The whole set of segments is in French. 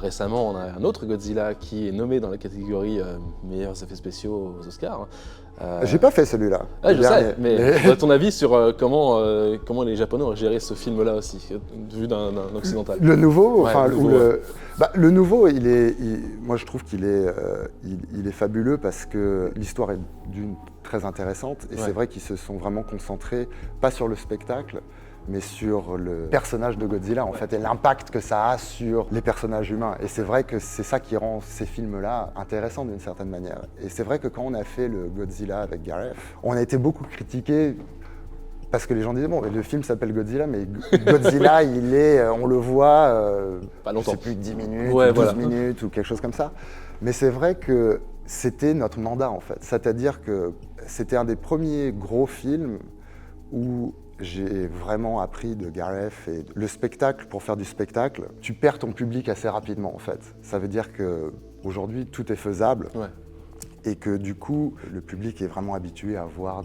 récemment, on a un autre Godzilla qui est nommé dans la catégorie meilleurs effets spéciaux aux Oscars. J'ai pas fait celui-là. Ah, je sais, mais ton avis sur comment les Japonais ont géré ce film-là aussi, vu d'un occidental? Le nouveau, Ouais, enfin, le nouveau, le nouveau, moi je trouve qu'il est, il est fabuleux parce que l'histoire est d'une très intéressante et c'est vrai qu'ils se sont vraiment concentrés, pas sur le spectacle, mais sur le personnage de Godzilla en fait et l'impact que ça a sur les personnages humains. Et c'est vrai que c'est ça qui rend ces films-là intéressants d'une certaine manière. Et c'est vrai que quand on a fait le Godzilla avec Gareth, on a été beaucoup critiqués parce que les gens disaient, bon, le film s'appelle Godzilla, mais Godzilla, on le voit, pas longtemps. Je sais plus, 10 minutes, ouais, 12 minutes ou quelque chose comme ça. Mais c'est vrai que c'était notre mandat en fait. C'est-à-dire que c'était un des premiers gros films où j'ai vraiment appris de Gareth et le spectacle, pour faire du spectacle, tu perds ton public assez rapidement en fait. Ça veut dire qu'aujourd'hui, tout est faisable et que du coup, le public est vraiment habitué à voir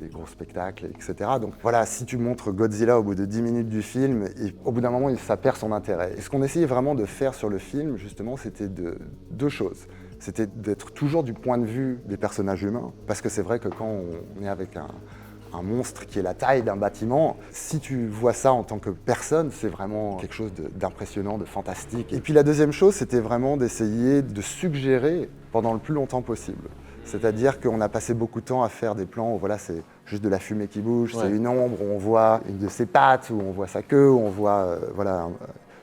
des gros spectacles, etc. Donc voilà, si tu montres Godzilla au bout de 10 minutes du film, et au bout d'un moment, ça perd son intérêt. Et ce qu'on essayait vraiment de faire sur le film, justement, c'était deux choses. C'était d'être toujours du point de vue des personnages humains, parce que c'est vrai que quand on est avec un monstre qui est la taille d'un bâtiment, si tu vois ça en tant que personne, c'est vraiment quelque chose d'impressionnant, de fantastique. Et puis la deuxième chose, c'était vraiment d'essayer de suggérer pendant le plus longtemps possible. C'est-à-dire qu'on a passé beaucoup de temps à faire des plans où voilà, c'est juste de la fumée qui bouge, c'est une ombre, où on voit une de ses pattes, où on voit sa queue, où on voit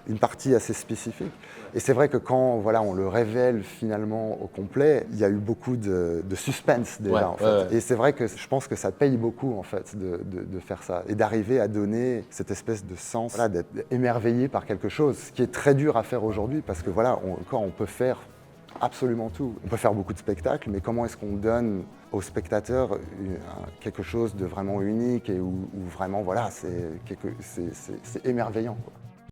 une partie assez spécifique. Et c'est vrai que quand on le révèle finalement au complet, il y a eu beaucoup de suspense déjà en fait. Et c'est vrai que je pense que ça paye beaucoup en fait de faire ça et d'arriver à donner cette espèce de sens, d'être émerveillé par quelque chose, ce qui est très dur à faire aujourd'hui parce que on peut faire absolument tout. On peut faire beaucoup de spectacles, mais comment est-ce qu'on donne aux spectateurs quelque chose de vraiment unique et où vraiment c'est émerveillant, quoi.